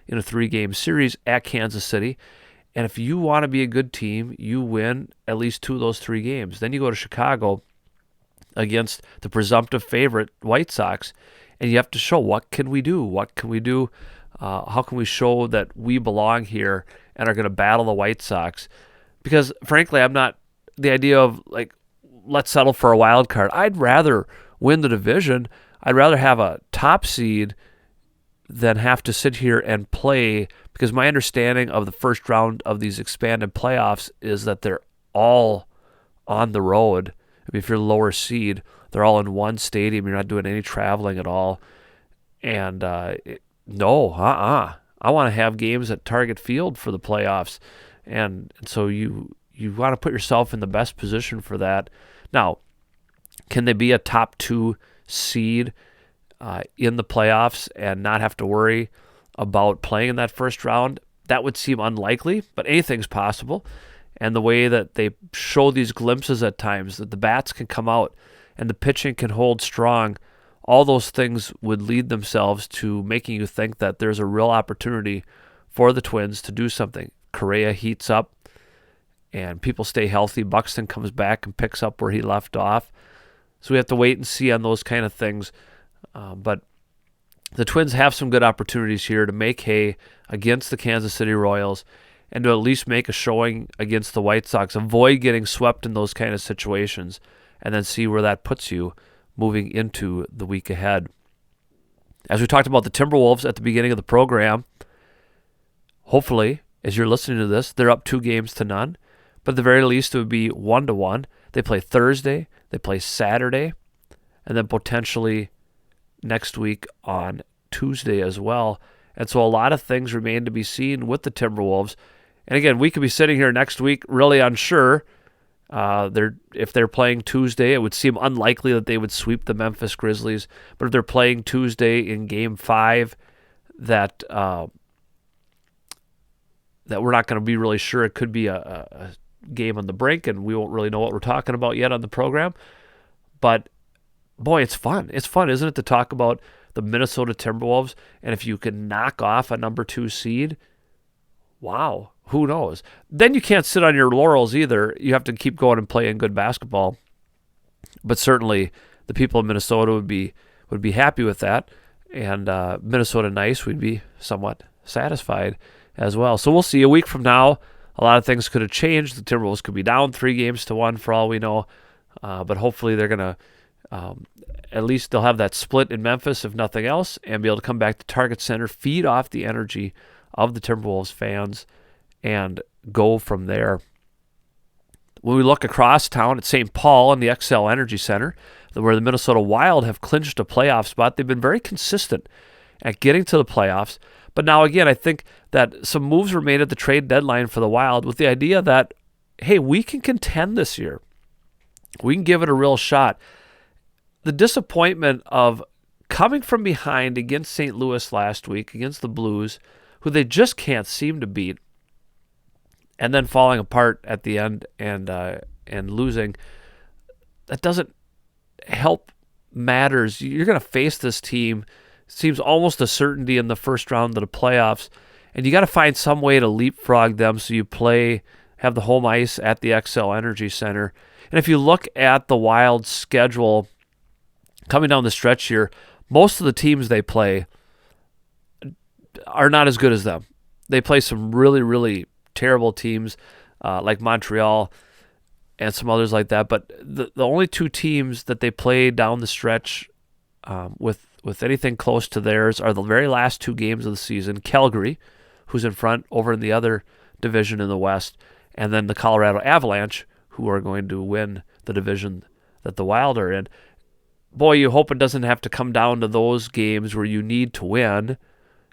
in a 3-game series at Kansas City. And if you want to be a good team, you win at least 2 of those 3 games. Then you go to Chicago against the presumptive favorite White Sox, and you have to show, what can we do? What can we do? How can we show that we belong here and are going to battle the White Sox? Because, frankly, I'm not the idea of, let's settle for a wild card. I'd rather win the division. I'd rather have a top seed than have to sit here and play, because my understanding of the first round of these expanded playoffs is that they're all on the road. If you're lower seed, they're all in one stadium. You're not doing any traveling at all. And I want to have games at Target Field for the playoffs. And so you want to put yourself in the best position for that. Now, can they be a top 2 seed in the playoffs and not have to worry about playing in that first round? That would seem unlikely, but anything's possible. And the way that they show these glimpses at times, that the bats can come out and the pitching can hold strong, all those things would lead themselves to making you think that there's a real opportunity for the Twins to do something. Correa heats up and people stay healthy. Buxton comes back and picks up where he left off. So we have to wait and see on those kind of things. But the Twins have some good opportunities here to make hay against the Kansas City Royals and to at least make a showing against the White Sox. Avoid getting swept in those kind of situations, and then see where that puts you moving into the week ahead. As we talked about the Timberwolves at the beginning of the program, hopefully, as you're listening to this, they're up 2-0, but at the very least it would be 1-1. They play Thursday, they play Saturday, and then potentially next week on Tuesday as well. And so a lot of things remain to be seen with the Timberwolves. And again, we could be sitting here next week really unsure. If they're playing Tuesday, it would seem unlikely that they would sweep the Memphis Grizzlies. But if they're playing Tuesday in Game 5, that we're not going to be really sure. It could be a game on the brink, and we won't really know what we're talking about yet on the program. But, boy, it's fun. It's fun, isn't it, to talk about the Minnesota Timberwolves, and if you can knock off a number 2 seed, wow, who knows? Then you can't sit on your laurels either. You have to keep going and playing good basketball. But certainly the people of Minnesota would be happy with that, and Minnesota Nice would be somewhat satisfied as well. So we'll see. A week from now, a lot of things could have changed. The Timberwolves could be down 3-1 for all we know, but hopefully they're going to at least they'll have that split in Memphis, if nothing else, and be able to come back to Target Center, feed off the energy of the Timberwolves fans, and go from there. When we look across town at St. Paul and the XL Energy Center, where the Minnesota Wild have clinched a playoff spot, they've been very consistent at getting to the playoffs. But now, again, I think that some moves were made at the trade deadline for the Wild with the idea that, hey, we can contend this year. We can give it a real shot. The disappointment of coming from behind against St. Louis last week, against the Blues, who they just can't seem to beat, and then falling apart at the end and losing, that doesn't help matters. You're going to face this team. It seems almost a certainty in the first round of the playoffs, and you got to find some way to leapfrog them so you have the home ice at the XL Energy Center. And if you look at the Wild's schedule coming down the stretch here, most of the teams they play are not as good as them. They play some really, really terrible teams like Montreal and some others like that. But the only 2 teams that they play down the stretch with anything close to theirs are the very last 2 games of the season. Calgary, who's in front over in the other division in the West, and then the Colorado Avalanche, who are going to win the division that the Wild are in. Boy, you hope it doesn't have to come down to those games where you need to win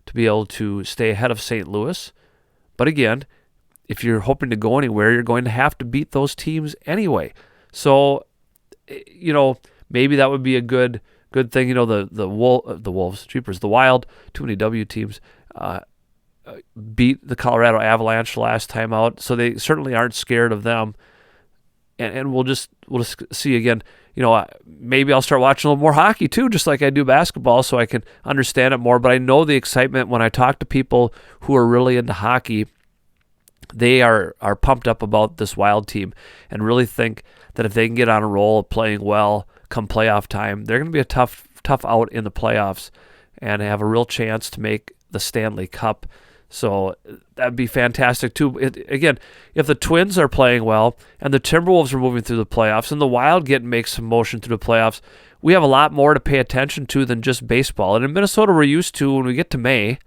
to be able to stay ahead of St. Louis. But again, if you're hoping to go anywhere, you're going to have to beat those teams anyway. So, maybe that would be a good thing. The Wolves, jeepers, the Wild, too many W teams, beat the Colorado Avalanche last time out, so they certainly aren't scared of them. And we'll just see again. Maybe I'll start watching a little more hockey too, just like I do basketball, so I can understand it more. But I know the excitement when I talk to people who are really into hockey. They are pumped up about this Wild team and really think that if they can get on a roll of playing well come playoff time, they're going to be a tough out in the playoffs and have a real chance to make the Stanley Cup. So that'd be fantastic too. Again, if the Twins are playing well and the Timberwolves are moving through the playoffs and the Wild makes some motion through the playoffs, we have a lot more to pay attention to than just baseball. And in Minnesota, we're used to, when we get to May,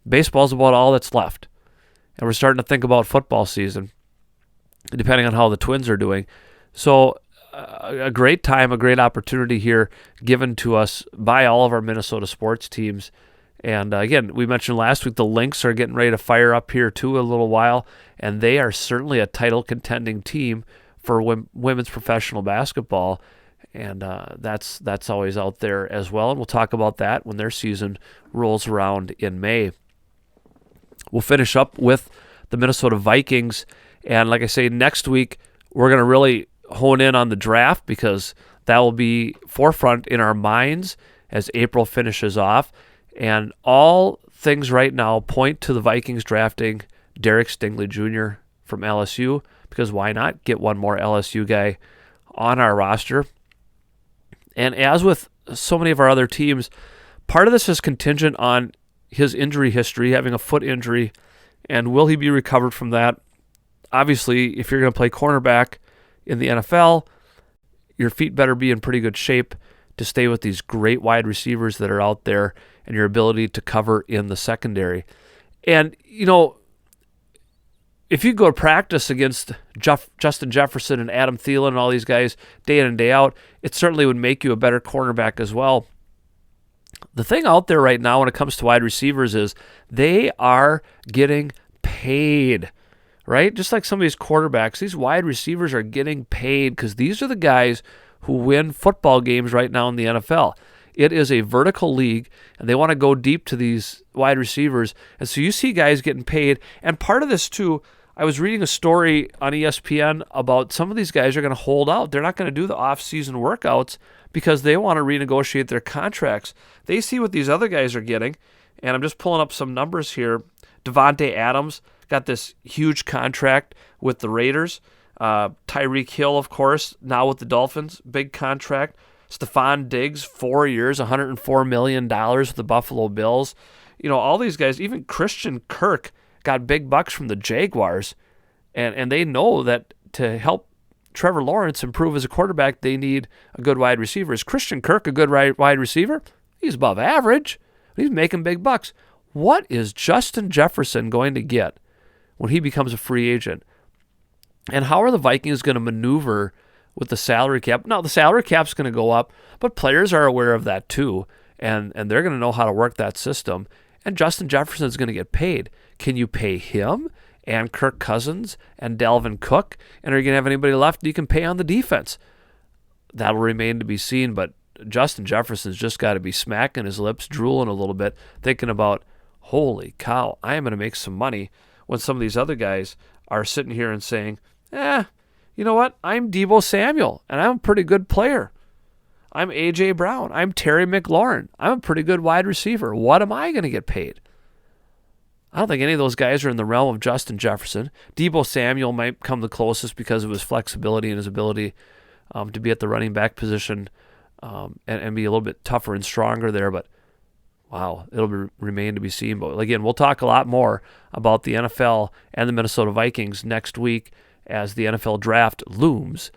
baseball's about all that's left. And we're starting to think about football season, depending on how the Twins are doing. So a great time, a great opportunity here given to us by all of our Minnesota sports teams. And again, we mentioned last week the Lynx are getting ready to fire up here too a little while, and they are certainly a title contending team for women's professional basketball, and that's always out there as well. And we'll talk about that when their season rolls around in May. We'll finish up with the Minnesota Vikings, and like I say, next week we're going to really hone in on the draft because that will be forefront in our minds as April finishes off. And all things right now point to the Vikings drafting Derek Stingley Jr. from LSU, because why not get one more LSU guy on our roster? And as with so many of our other teams, part of this is contingent on his injury history, having a foot injury, And will he be recovered from that? Obviously, if you're going to play cornerback in the NFL, your feet better be in pretty good shape to stay with these great wide receivers that are out there and your ability to cover in the secondary. And, if you go to practice against Justin Jefferson and Adam Thielen and all these guys day in and day out, it certainly would make you a better cornerback as well. The thing out there right now when it comes to wide receivers is they are getting paid, right? Just like some of these quarterbacks, these wide receivers are getting paid because these are the guys who win football games right now in the NFL. It is a vertical league, and they want to go deep to these wide receivers. And so you see guys getting paid. And part of this, too, I was reading a story on ESPN about some of these guys are going to hold out. They're not going to do the off-season workouts because they want to renegotiate their contracts. They see what these other guys are getting, and I'm just pulling up some numbers here. Devontae Adams got this huge contract with the Raiders. Tyreek Hill, of course, now with the Dolphins, big contract. Stephon Diggs, 4 years, $104 million with the Buffalo Bills. All these guys, even Christian Kirk got big bucks from the Jaguars, and they know that to help Trevor Lawrence improve as a quarterback, they need a good wide receiver. Is Christian Kirk a good wide receiver? He's above average. He's making big bucks. What is Justin Jefferson going to get when he becomes a free agent? And how are the Vikings going to maneuver with the salary cap? Now, the salary cap's going to go up, but players are aware of that too, and they're going to know how to work that system. And Justin Jefferson is going to get paid. Can you pay him and Kirk Cousins and Dalvin Cook? And are you going to have anybody left you can pay on the defense? That'll remain to be seen, but Justin Jefferson's just got to be smacking his lips, drooling a little bit, thinking about, holy cow, I am going to make some money, when some of these other guys are sitting here and saying, you know what? I'm Deebo Samuel, and I'm a pretty good player. I'm A.J. Brown. I'm Terry McLaurin. I'm a pretty good wide receiver. What am I going to get paid? I don't think any of those guys are in the realm of Justin Jefferson. Deebo Samuel might come the closest because of his flexibility and his ability to be at the running back position and be a little bit tougher and stronger there. But, wow, it'll remain to be seen. But, again, we'll talk a lot more about the NFL and the Minnesota Vikings next week as the NFL draft looms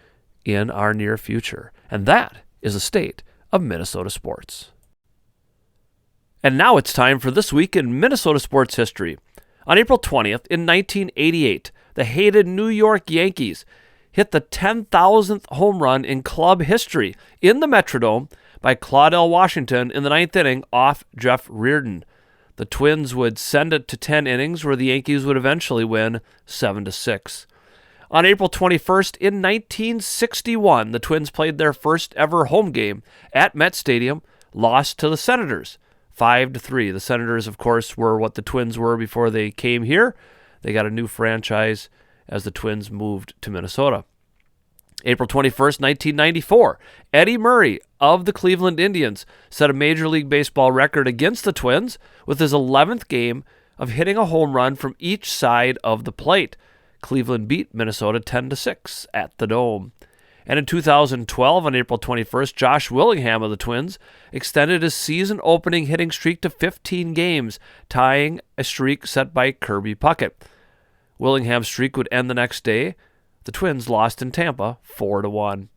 in our near future. And that is the state of Minnesota sports. And now it's time for This Week in Minnesota Sports History. On April 20th, in 1988, the hated New York Yankees hit the 10,000th home run in club history in the Metrodome by Claudell Washington in the ninth inning off Jeff Reardon. The Twins would send it to 10 innings, where the Yankees would eventually win 7-6. On April 21st, in 1961, the Twins played their first ever home game at Met Stadium, lost to the Senators, 5-3. The Senators, of course, were what the Twins were before they came here. They got a new franchise as the Twins moved to Minnesota. April 21st, 1994, Eddie Murray of the Cleveland Indians set a Major League Baseball record against the Twins with his 11th game of hitting a home run from each side of the plate. Cleveland beat Minnesota 10-6 at the Dome. And in 2012, on April 21st, Josh Willingham of the Twins extended his season-opening hitting streak to 15 games, tying a streak set by Kirby Puckett. Willingham's streak would end the next day. The Twins lost in Tampa 4-1.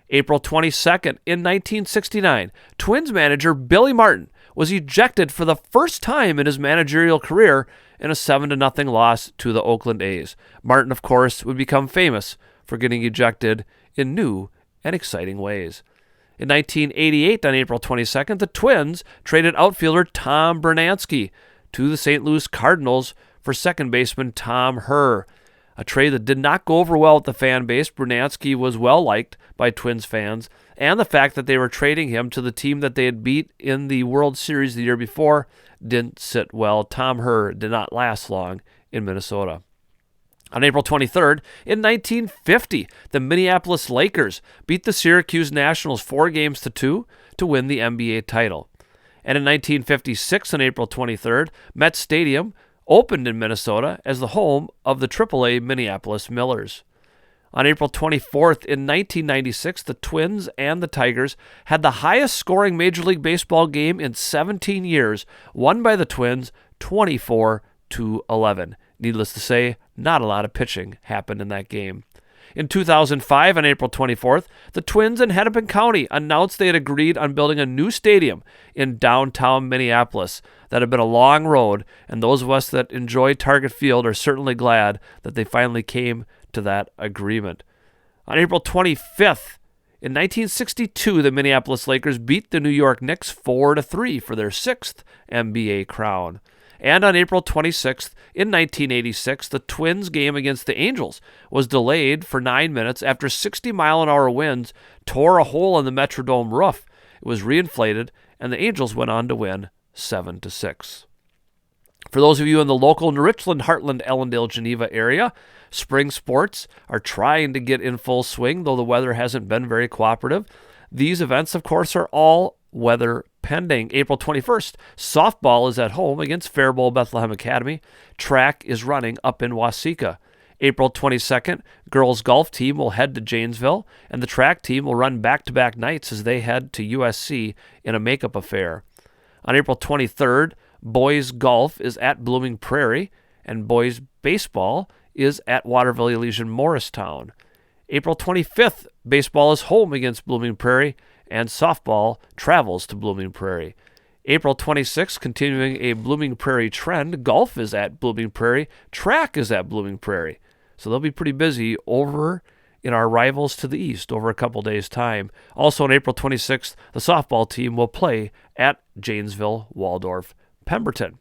April 22nd, in 1969, Twins manager Billy Martin was ejected for the first time in his managerial career in a 7-0 loss to the Oakland A's. Martin, of course, would become famous for getting ejected in new and exciting ways. In 1988, on April 22nd, the Twins traded outfielder Tom Bernansky to the St. Louis Cardinals for second baseman Tom Herr. A trade that did not go over well with the fan base. Bernansky was well-liked by Twins fans, and the fact that they were trading him to the team that they had beat in the World Series the year before didn't sit well. Tom Herr did not last long in Minnesota. On April 23rd, in 1950, the Minneapolis Lakers beat the Syracuse Nationals 4-2 to win the NBA title. And in 1956, on April 23rd, Met Stadium opened in Minnesota as the home of the AAA Minneapolis Millers. On April 24th, in 1996, the Twins and the Tigers had the highest scoring Major League Baseball game in 17 years, won by the Twins 24-11. Needless to say, not a lot of pitching happened in that game. In 2005, on April 24th, the Twins in Hennepin County announced they had agreed on building a new stadium in downtown Minneapolis. That had been a long road, and those of us that enjoy Target Field are certainly glad that they finally came to that agreement. On April 25th, in 1962, the Minneapolis Lakers beat the New York Knicks 4-3 for their 6th NBA crown. And on April 26th, in 1986, the Twins game against the Angels was delayed for 9 minutes after 60-mile-an-hour winds tore a hole in the Metrodome roof. It was reinflated, and the Angels went on to win 7-6. For those of you in the local Richland, Heartland, Ellendale, Geneva area, spring sports are trying to get in full swing, though the weather hasn't been very cooperative. These events, of course, are all weather pending. April 21st, softball is at home against Faribault Bethlehem Academy. Track is running up in Waseca. April 22nd, girls golf team will head to Janesville, and the track team will run back-to-back nights as they head to USC in a makeup affair. On April 23rd, boys golf is at Blooming Prairie, and boys baseball is at Waterville Elysian Morristown. April 25th, baseball is home against Blooming Prairie, and softball travels to Blooming Prairie. April 26th, continuing a Blooming Prairie trend, golf is at Blooming Prairie, track is at Blooming Prairie. So they'll be pretty busy over in our rivals to the east over a couple days' time. Also on April 26th, the softball team will play at Janesville, Waldorf, Pemberton.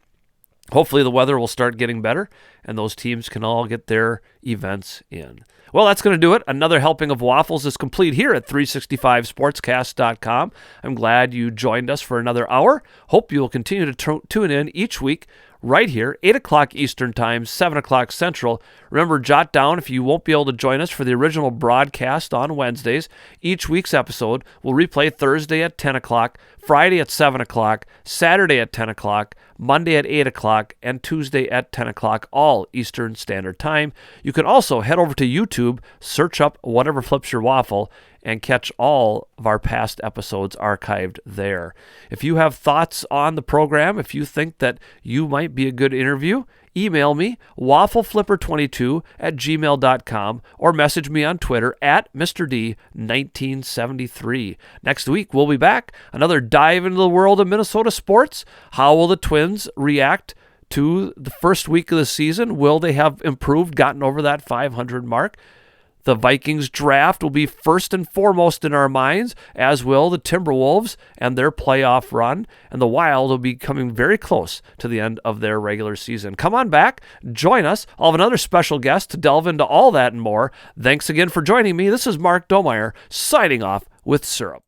Hopefully the weather will start getting better and those teams can all get their events in. Well, that's going to do it. Another helping of waffles is complete here at 365sportscast.com. I'm glad you joined us for another hour. Hope you will continue to tune in each week right here, 8 o'clock Eastern Time, 7 o'clock Central. Remember, jot down if you won't be able to join us for the original broadcast on Wednesdays. Each week's episode will replay Thursday at 10 o'clock, Friday at 7 o'clock, Saturday at 10 o'clock, Monday at 8 o'clock, and Tuesday at 10 o'clock, all Eastern Standard Time. You can also head over to YouTube, search up Whatever Flips Your Waffle, and catch all of our past episodes archived there. If you have thoughts on the program, if you think that you might be a good interview, email me, waffleflipper22@gmail.com, or message me on Twitter at MrD1973. Next week, we'll be back. Another dive into the world of Minnesota sports. How will the Twins react to the first week of the season? Will they have improved, gotten over that 500 mark? The Vikings draft will be first and foremost in our minds, as will the Timberwolves and their playoff run, and the Wild will be coming very close to the end of their regular season. Come on back, join us. I'll have another special guest to delve into all that and more. Thanks again for joining me. This is Mark Domeyer, signing off with Syrup.